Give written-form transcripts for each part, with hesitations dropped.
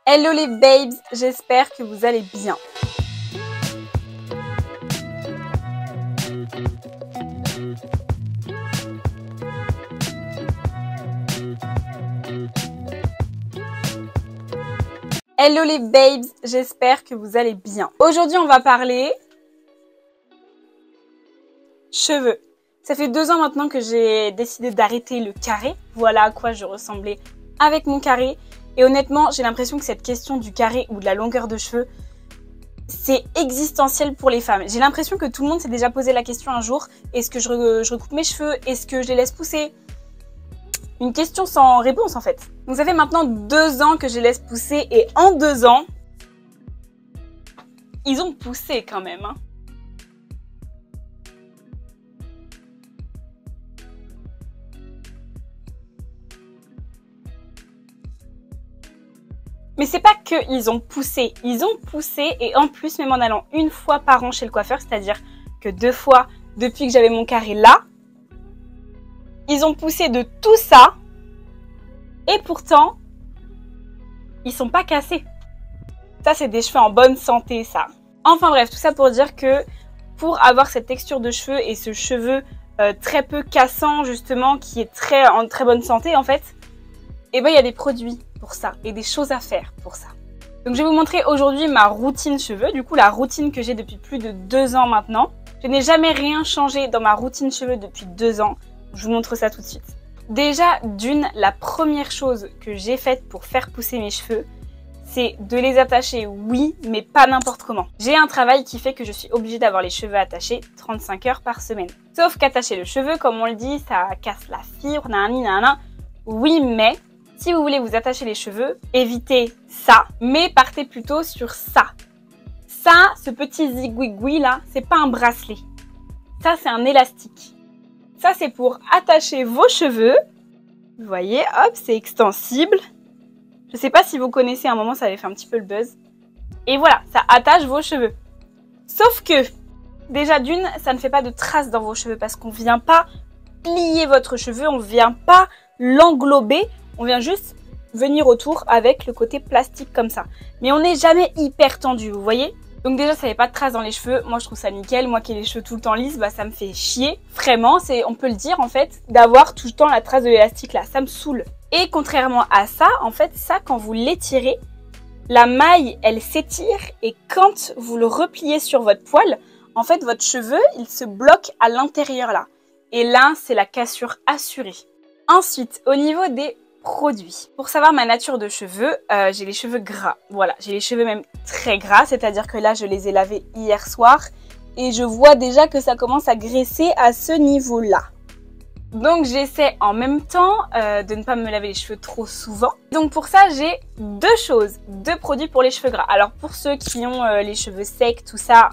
Hello les babes, j'espère que vous allez bien. Hello les babes, j'espère que vous allez bien. Aujourd'hui on va parler cheveux. Ça fait 2 ans maintenant que j'ai décidé d'arrêter le carré. Voilà à quoi je ressemblais avec mon carré. Et honnêtement, j'ai l'impression que cette question du carré ou de la longueur de cheveux, c'est existentiel pour les femmes. J'ai l'impression que tout le monde s'est déjà posé la question un jour. Est-ce que je recoupe mes cheveux? Est-ce que je les laisse pousser? Une question sans réponse en fait. Donc ça fait maintenant 2 ans que je les laisse pousser et en 2 ans, ils ont poussé quand même. Hein. Mais c'est pas que ils ont poussé et en plus même en allant 1 fois par an chez le coiffeur, c'est-à-dire que 2 fois depuis que j'avais mon carré là, ils ont poussé de tout ça et pourtant ils sont pas cassés. Ça c'est des cheveux en bonne santé ça. Enfin bref, tout ça pour dire que pour avoir cette texture de cheveux et ce cheveu très peu cassant justement qui est en très bonne santé en fait, et ben il y a des produits pour ça et des choses à faire pour ça. Donc je vais vous montrer aujourd'hui ma routine cheveux, du coup la routine que j'ai depuis plus de 2 ans maintenant. Je n'ai jamais rien changé dans ma routine cheveux depuis 2 ans. Je vous montre ça tout de suite. Déjà la première chose que j'ai faite pour faire pousser mes cheveux, c'est de les attacher, oui, mais pas n'importe comment. J'ai un travail qui fait que je suis obligée d'avoir les cheveux attachés 35 heures par semaine. Sauf qu'attacher le cheveu, comme on le dit, ça casse la fibre, nanana. Oui, mais si vous voulez vous attacher les cheveux, évitez ça, mais partez plutôt sur ça. Ça, ce petit zigouigoui là, c'est pas un bracelet. Ça, c'est un élastique. Ça, c'est pour attacher vos cheveux. Vous voyez, hop, c'est extensible. Je sais pas si vous connaissez, à un moment, ça avait fait un petit peu le buzz. Et voilà, ça attache vos cheveux. Sauf que, déjà ça ne fait pas de traces dans vos cheveux parce qu'on vient pas plier votre cheveu, on vient pas l'englober. On vient juste venir autour avec le côté plastique comme ça. Mais on n'est jamais hyper tendu, vous voyez? Donc déjà, ça n'avait pas de traces dans les cheveux. Moi, je trouve ça nickel. Moi qui ai les cheveux tout le temps lisses, bah, ça me fait chier. Vraiment, on peut le dire en fait, d'avoir tout le temps la trace de l'élastique là. Ça me saoule. Et contrairement à ça, en fait, ça, quand vous l'étirez, la maille, elle s'étire. Et quand vous le repliez sur votre poil, en fait, votre cheveu, il se bloque à l'intérieur là. Et là, c'est la cassure assurée. Ensuite, au niveau des produits. Pour savoir ma nature de cheveux, j'ai les cheveux gras. Voilà, j'ai les cheveux même très gras, c'est-à-dire que là, je les ai lavés hier soir et je vois déjà que ça commence à graisser à ce niveau-là. Donc, j'essaie en même temps de ne pas me laver les cheveux trop souvent. Donc, pour ça, j'ai 2 produits pour les cheveux gras. Alors, pour ceux qui ont les cheveux secs, tout ça,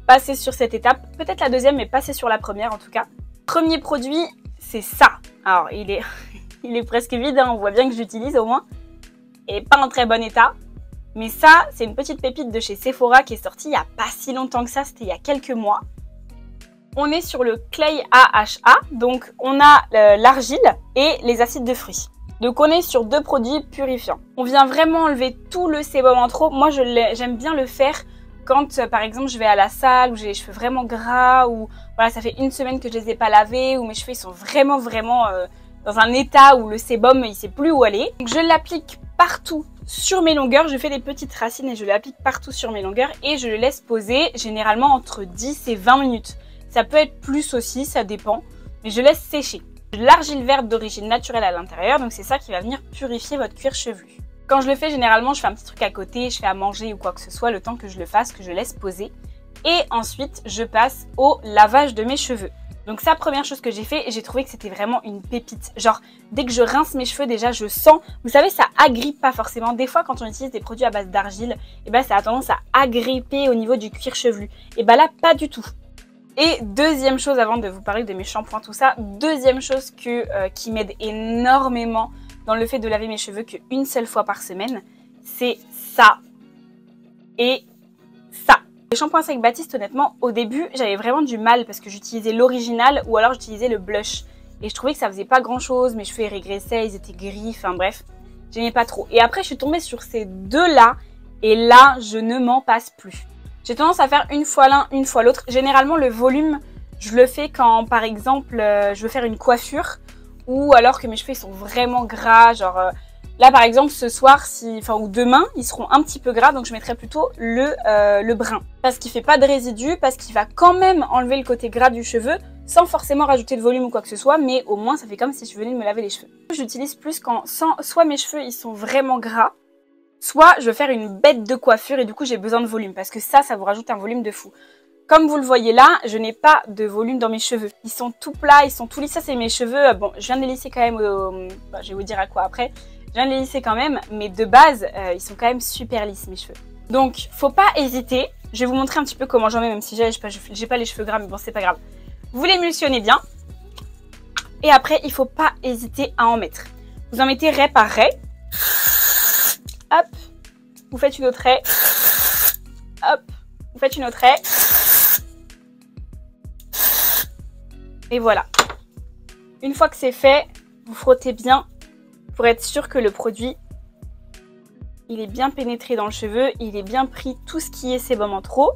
passez sur cette étape. Peut-être la deuxième, mais passez sur la première en tout cas. Premier produit, c'est ça. Alors, il est presque vide, hein, on voit bien que j'utilise au moins. Et pas en très bon état. Mais ça, c'est une petite pépite de chez Sephora qui est sortie il n'y a pas si longtemps que ça, c'était il y a quelques mois. On est sur le Clay AHA, donc on a l'argile et les acides de fruits. Donc on est sur 2 produits purifiants. On vient vraiment enlever tout le sébum en trop. Moi, j'aime bien le faire quand, par exemple, je vais à la salle, où j'ai les cheveux vraiment gras, ou voilà, ça fait 1 semaine que je les ai pas lavés, ou mes cheveux ils sont vraiment dans un état où le sébum, il sait plus où aller. Donc je l'applique partout sur mes longueurs. Je fais des petites racines et je l'applique partout sur mes longueurs. Et je le laisse poser généralement entre 10 et 20 minutes. Ça peut être plus aussi, ça dépend. Mais je laisse sécher. De l'argile verte d'origine naturelle à l'intérieur. Donc c'est ça qui va venir purifier votre cuir chevelu. Quand je le fais, généralement, je fais un petit truc à côté. Je fais à manger ou quoi que ce soit le temps que je le fasse, que je laisse poser. Et ensuite, je passe au lavage de mes cheveux. Donc ça, première chose que j'ai fait, et j'ai trouvé que c'était vraiment une pépite. Genre, dès que je rince mes cheveux, déjà, je sens... Vous savez, ça agrippe pas forcément. Des fois, quand on utilise des produits à base d'argile, et ben, ça a tendance à agripper au niveau du cuir chevelu. Et ben là, pas du tout. Et deuxième chose, avant de vous parler de mes shampoings, tout ça, deuxième chose qui m'aide énormément dans le fait de laver mes cheveux qu'une seule fois par semaine, c'est ça et ça. Les shampoings Sec Baptiste, honnêtement, au début, j'avais vraiment du mal parce que j'utilisais l'original ou alors j'utilisais le blush. Et je trouvais que ça faisait pas grand chose, mes cheveux ils régressaient, ils étaient gris, enfin bref. J'aimais pas trop. Et après, je suis tombée sur ces deux-là. Et là, je ne m'en passe plus. J'ai tendance à faire une fois l'un, une fois l'autre. Généralement, le volume, je le fais quand, par exemple, je veux faire une coiffure. Ou alors que mes cheveux ils sont vraiment gras. Genre, là, par exemple, ce soir, ou demain, ils seront un petit peu gras. Donc, je mettrai plutôt le brun. Parce qu'il fait pas de résidus. Parce qu'il va quand même enlever le côté gras du cheveu. Sans forcément rajouter de volume ou quoi que ce soit, mais au moins ça fait comme si je venais de me laver les cheveux. J'utilise plus quand soit mes cheveux ils sont vraiment gras, soit je veux faire une bête de coiffure et du coup j'ai besoin de volume parce que ça vous rajoute un volume de fou. Comme vous le voyez là, je n'ai pas de volume dans mes cheveux. Ils sont tout plats, ils sont tout lisses. Ça c'est mes cheveux, bon je viens de les lisser quand même, je vais vous dire à quoi après. Je viens de les lisser quand même, mais de base ils sont quand même super lisses mes cheveux. Donc faut pas hésiter, je vais vous montrer un petit peu comment j'en mets même si j'ai pas les cheveux gras mais bon c'est pas grave. Vous l'émulsionnez bien. Et après, il ne faut pas hésiter à en mettre. Vous en mettez raie par raie. Hop. Vous faites une autre raie. Hop. Vous faites une autre raie. Et voilà. Une fois que c'est fait, vous frottez bien pour être sûr que le produit, il est bien pénétré dans le cheveu. Il est bien pris tout ce qui est sébum en trop.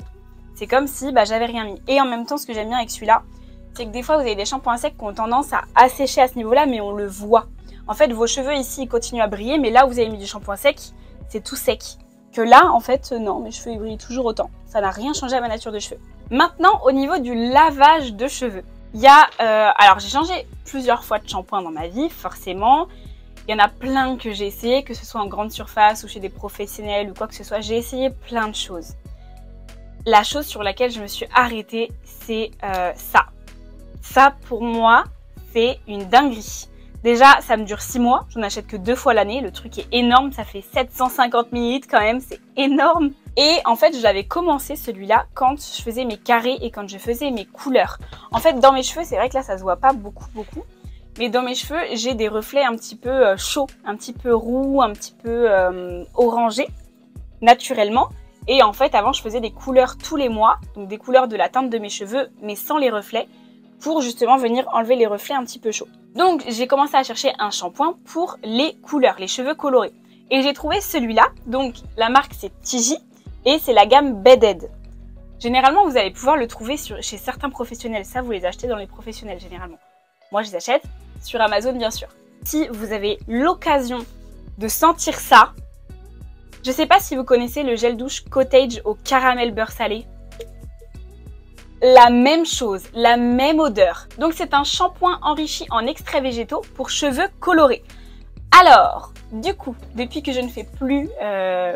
C'est comme si j'avais rien mis. Et en même temps, ce que j'aime bien avec celui-là, c'est que des fois, vous avez des shampoings secs qui ont tendance à assécher à ce niveau-là, mais on le voit. En fait, vos cheveux ici, ils continuent à briller, mais là où vous avez mis du shampoing sec, c'est tout sec. Que là, en fait, non, mes cheveux, ils brillent toujours autant. Ça n'a rien changé à ma nature de cheveux. Maintenant, au niveau du lavage de cheveux, il y a... alors, j'ai changé plusieurs fois de shampoing dans ma vie, forcément. Il y en a plein que j'ai essayé, que ce soit en grande surface ou chez des professionnels ou quoi que ce soit. J'ai essayé plein de choses. La chose sur laquelle je me suis arrêtée, c'est ça. Ça, pour moi, c'est une dinguerie. Déjà, ça me dure 6 mois. J'en achète que 2 fois l'année. Le truc est énorme. Ça fait 750 ml quand même. C'est énorme. Et en fait, j'avais commencé celui-là quand je faisais mes carrés et quand je faisais mes couleurs. En fait, dans mes cheveux, c'est vrai que là, ça se voit pas beaucoup. Mais dans mes cheveux, j'ai des reflets un petit peu chauds, un petit peu roux, un petit peu orangés, naturellement. Et en fait, avant, je faisais des couleurs tous les mois. Donc, des couleurs de la teinte de mes cheveux, mais sans les reflets, pour justement venir enlever les reflets un petit peu chauds. Donc j'ai commencé à chercher un shampoing pour les couleurs, les cheveux colorés. Et j'ai trouvé celui-là, donc la marque c'est Tiji et c'est la gamme Bedhead. Généralement vous allez pouvoir le trouver chez certains professionnels, ça vous les achetez dans les professionnels généralement. Moi je les achète sur Amazon bien sûr. Si vous avez l'occasion de sentir ça, je sais pas si vous connaissez le gel douche Cottage au caramel beurre salé. La même chose, la même odeur. Donc c'est un shampoing enrichi en extraits végétaux pour cheveux colorés. Alors, du coup, depuis que je ne fais plus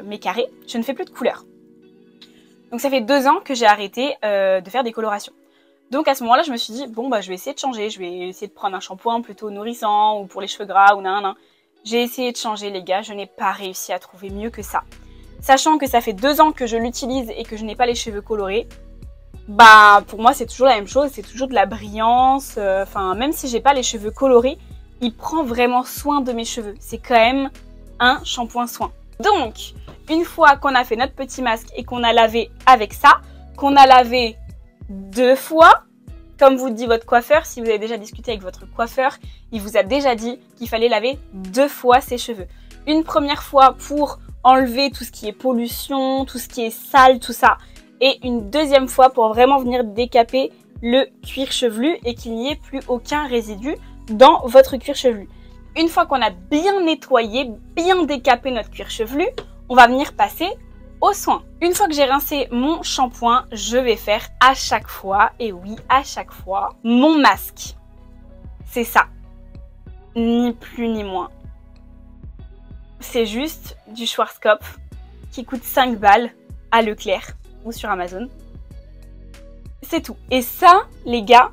mes carrés, je ne fais plus de couleurs. Donc ça fait 2 ans que j'ai arrêté de faire des colorations. Donc à ce moment-là, je me suis dit, bon je vais essayer de changer, je vais essayer de prendre un shampoing plutôt nourrissant ou pour les cheveux gras ou nan. J'ai essayé de changer les gars, je n'ai pas réussi à trouver mieux que ça. Sachant que ça fait 2 ans que je l'utilise et que je n'ai pas les cheveux colorés, pour moi c'est toujours la même chose, c'est toujours de la brillance, même si j'ai pas les cheveux colorés, il prend vraiment soin de mes cheveux. C'est quand même un shampoing soin. Donc, une fois qu'on a fait notre petit masque et qu'on a lavé avec ça, qu'on a lavé 2 fois, comme vous dit votre coiffeur, si vous avez déjà discuté avec votre coiffeur, il vous a déjà dit qu'il fallait laver 2 fois ses cheveux. Une première fois pour enlever tout ce qui est pollution, tout ce qui est sale, tout ça. Et une deuxième fois pour vraiment venir décaper le cuir chevelu et qu'il n'y ait plus aucun résidu dans votre cuir chevelu. Une fois qu'on a bien nettoyé, bien décapé notre cuir chevelu, on va venir passer aux soins. Une fois que j'ai rincé mon shampoing, je vais faire à chaque fois, et oui à chaque fois, mon masque. C'est ça, ni plus ni moins. C'est juste du Schwarzkopf qui coûte 5 balles à Leclerc ou sur Amazon. C'est tout. Et ça, les gars,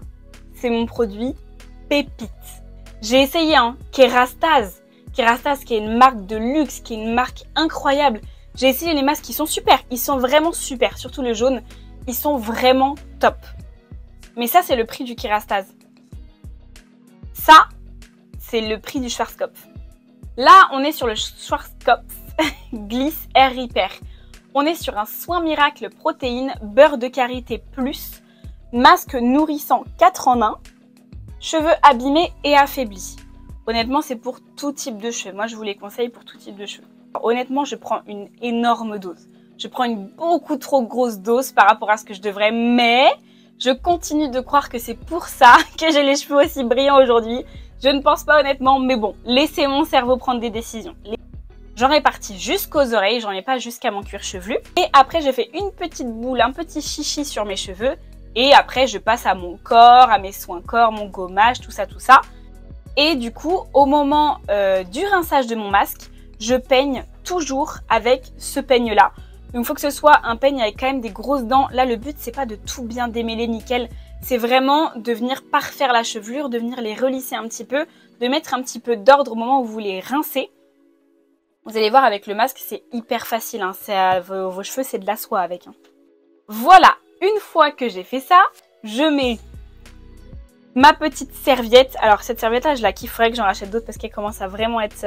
c'est mon produit pépite. J'ai essayé Kerastase. Kerastase qui est une marque de luxe, qui est une marque incroyable. J'ai essayé les masques qui sont super. Ils sont vraiment super. Surtout le jaune. Ils sont vraiment top. Mais ça, c'est le prix du Kerastase. Ça, c'est le prix du Schwarzkopf. Là, on est sur le Schwarzkopf Gliss Air Repair. On est sur un soin miracle protéines, beurre de karité plus, masque nourrissant 4 en 1, cheveux abîmés et affaiblis. Honnêtement, c'est pour tout type de cheveux. Moi, je vous les conseille pour tout type de cheveux. Honnêtement, je prends une énorme dose. Je prends une beaucoup trop grosse dose par rapport à ce que je devrais, mais je continue de croire que c'est pour ça que j'ai les cheveux aussi brillants aujourd'hui. Je ne pense pas honnêtement, mais bon, laissez mon cerveau prendre des décisions. J'en ai parti jusqu'aux oreilles, j'en ai pas jusqu'à mon cuir chevelu. Et après, je fais une petite boule, un petit chichi sur mes cheveux. Et après, je passe à mon corps, à mes soins corps, mon gommage, tout ça, tout ça. Et du coup, au moment du rinçage de mon masque, je peigne toujours avec ce peigne-là. Donc, il faut que ce soit un peigne avec quand même des grosses dents. Là, le but, c'est pas de tout bien démêler nickel. C'est vraiment de venir parfaire la chevelure, de venir les relisser un petit peu, de mettre un petit peu d'ordre au moment où vous les rincez. Vous allez voir avec le masque, c'est hyper facile. Hein. Vos cheveux, c'est de la soie avec. Hein. Voilà, une fois que j'ai fait ça, je mets ma petite serviette. Alors cette serviette-là, je la kiffe, faudrait que j'en rachète d'autres parce qu'elle commence à vraiment être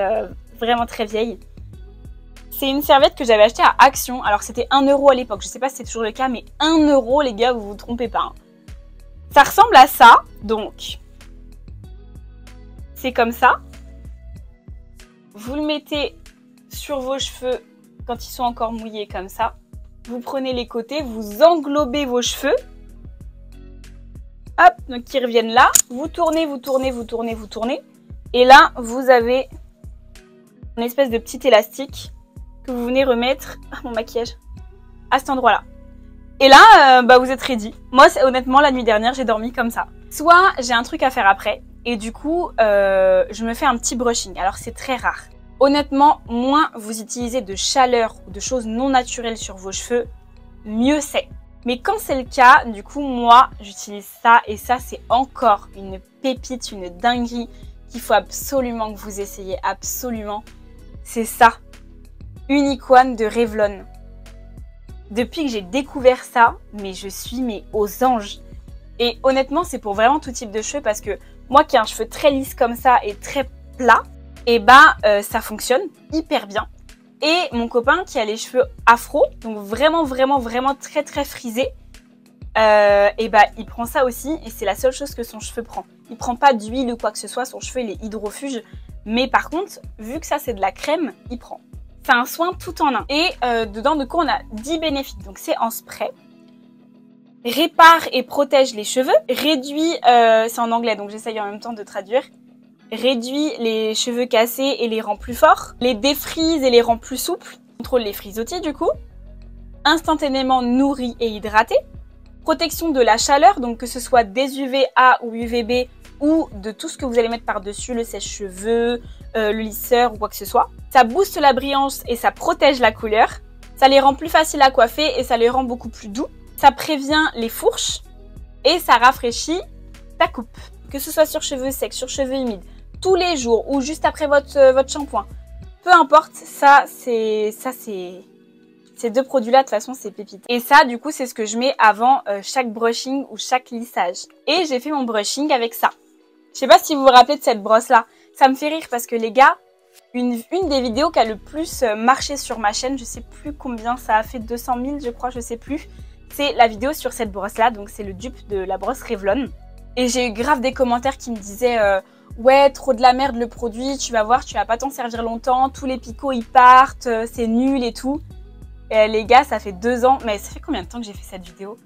vraiment très vieille. C'est une serviette que j'avais achetée à Action. Alors c'était 1 € à l'époque, je sais pas si c'est toujours le cas, mais 1 € les gars, vous vous trompez pas. Hein. Ça ressemble à ça, donc c'est comme ça. Vous le mettez sur vos cheveux quand ils sont encore mouillés comme ça. Vous prenez les côtés, vous englobez vos cheveux. Hop, donc ils reviennent là. Vous tournez, vous tournez, vous tournez, vous tournez. Et là, vous avez une espèce de petit élastique que vous venez remettre à mon maquillage à cet endroit-là. Et là, vous êtes ready. Moi, honnêtement, la nuit dernière, j'ai dormi comme ça. Soit j'ai un truc à faire après et du coup, je me fais un petit brushing. Alors, c'est très rare. Honnêtement, moins vous utilisez de chaleur ou de choses non naturelles sur vos cheveux, mieux c'est. Mais quand c'est le cas, du coup, moi, j'utilise ça et ça, c'est encore une pépite, une dinguerie qu'il faut absolument que vous essayiez, absolument. C'est ça, Unique One de Revlon. Depuis que j'ai découvert ça, mais je suis aux anges. Et honnêtement, c'est pour vraiment tout type de cheveux parce que moi qui ai un cheveu très lisse comme ça et très plat, et ça fonctionne hyper bien. Et mon copain qui a les cheveux afro, donc vraiment, vraiment, vraiment très, très frisés, il prend ça aussi et c'est la seule chose que son cheveu prend. Il prend pas d'huile ou quoi que ce soit, son cheveu il est hydrofuge. Mais par contre, vu que ça c'est de la crème, il prend. C'est un soin tout en un. Et dedans, du coup, on a 10 bénéfices. Donc c'est en spray. Répare et protège les cheveux. Réduit, c'est en anglais donc j'essaye en même temps de traduire. Réduit les cheveux cassés et les rend plus forts. Les défrise et les rend plus souples. Contrôle les frisottis du coup. Instantanément nourri et hydraté. Protection de la chaleur, donc que ce soit des UVA ou UVB ou de tout ce que vous allez mettre par-dessus, le sèche-cheveux, le lisseur ou quoi que ce soit. Ça booste la brillance et ça protège la couleur. Ça les rend plus faciles à coiffer et ça les rend beaucoup plus doux. Ça prévient les fourches et ça rafraîchit ta coupe. Que ce soit sur cheveux secs, sur cheveux humides, tous les jours ou juste après votre shampoing. Peu importe, ces deux produits-là, de toute façon, c'est pépite. Et ça, du coup, c'est ce que je mets avant chaque brushing ou chaque lissage. Et j'ai fait mon brushing avec ça. Je sais pas si vous vous rappelez de cette brosse-là. Ça me fait rire parce que les gars, une des vidéos qui a le plus marché sur ma chaîne, je sais plus combien ça a fait, 200 000 je crois, je sais plus. C'est la vidéo sur cette brosse-là, donc c'est le dupe de la brosse Revlon. Et j'ai eu grave des commentaires qui me disaient ouais, trop de la merde le produit, tu vas voir, tu vas pas t'en servir longtemps, tous les picots ils partent, c'est nul et tout. Et les gars, ça fait 2 ans, mais ça fait combien de temps que j'ai fait cette vidéo?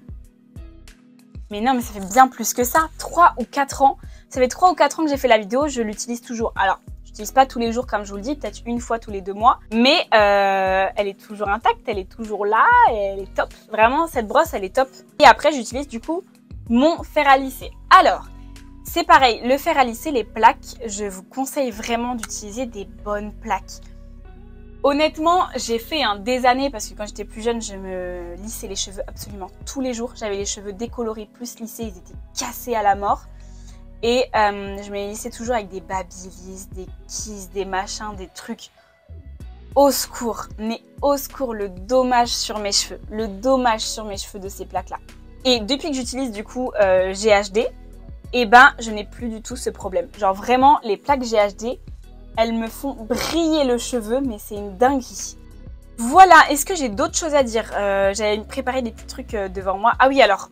Mais non, mais ça fait bien plus que ça, 3 ou 4 ans. Ça fait 3 ou 4 ans que j'ai fait la vidéo, je l'utilise toujours. Alors, je l'utilise pas tous les jours comme je vous le dis, peut-être une fois tous les 2 mois. Mais elle est toujours intacte, elle est toujours là, et elle est top. Vraiment, cette brosse, elle est top. Et après, j'utilise du coup mon fer à lisser. Alors, c'est pareil, le fer à lisser, les plaques, je vous conseille vraiment d'utiliser des bonnes plaques. Honnêtement, j'ai fait des années parce que quand j'étais plus jeune, je me lissais les cheveux absolument tous les jours. J'avais les cheveux décolorés plus lissés, ils étaient cassés à la mort. Et je me les lissais toujours avec des babyliss, des kisses, des machins, des trucs. Au secours, mais au secours, le dommage sur mes cheveux. Le dommage sur mes cheveux de ces plaques-là. Et depuis que j'utilise du coup GHD, je n'ai plus du tout ce problème. Genre vraiment, les plaques GHD, elles me font briller le cheveu, mais c'est une dinguerie. Voilà, est-ce que j'ai d'autres choses à dire? J'avais préparé des petits trucs devant moi. Ah oui, alors,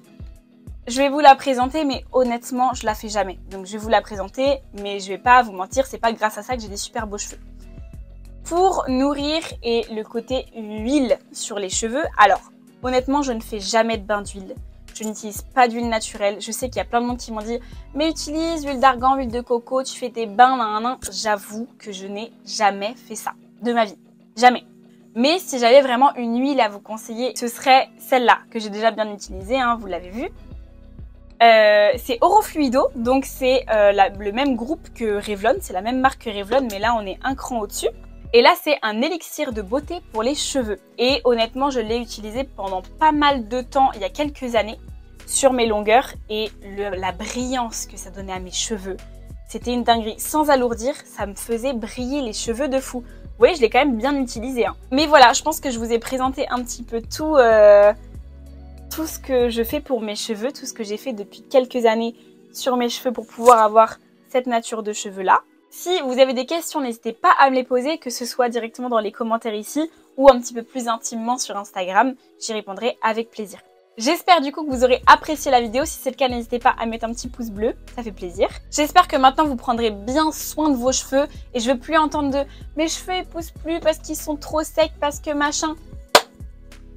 Je vais vous la présenter, mais honnêtement, je la fais jamais. Donc je vais vous la présenter, mais je vais pas vous mentir, c'est pas grâce à ça que j'ai des super beaux cheveux. Pour nourrir et le côté huile sur les cheveux, alors honnêtement, je ne fais jamais de bain d'huile. Je n'utilise pas d'huile naturelle. Je sais qu'il y a plein de monde qui m'ont dit « Mais utilise huile d'argan, huile de coco, tu fais tes bains, nan. » J'avoue que je n'ai jamais fait ça de ma vie. Jamais. Mais si j'avais vraiment une huile à vous conseiller, ce serait celle-là, que j'ai déjà bien utilisée, hein, vous l'avez vu. C'est Orofluido, donc c'est le même groupe que Revlon, c'est la même marque que Revlon, mais là on est un cran au-dessus. Et là c'est un élixir de beauté pour les cheveux. Et honnêtement je l'ai utilisé pendant pas mal de temps, il y a quelques années, sur mes longueurs. Et la brillance que ça donnait à mes cheveux, c'était une dinguerie. Sans alourdir, ça me faisait briller les cheveux de fou. Vous voyez, je l'ai quand même bien utilisé. Hein. Mais voilà, je pense que je vous ai présenté un petit peu tout ce que je fais pour mes cheveux, tout ce que j'ai fait depuis quelques années sur mes cheveux pour pouvoir avoir cette nature de cheveux là. Si vous avez des questions, n'hésitez pas à me les poser, que ce soit directement dans les commentaires ici ou un petit peu plus intimement sur Instagram, j'y répondrai avec plaisir. J'espère du coup que vous aurez apprécié la vidéo, si c'est le cas n'hésitez pas à mettre un petit pouce bleu, ça fait plaisir. J'espère que maintenant vous prendrez bien soin de vos cheveux et je veux plus entendre de « mes cheveux ils poussent plus parce qu'ils sont trop secs, parce que machin ».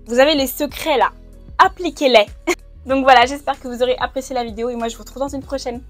Vous avez les secrets là, appliquez-les. Donc voilà, j'espère que vous aurez apprécié la vidéo et moi je vous retrouve dans une prochaine.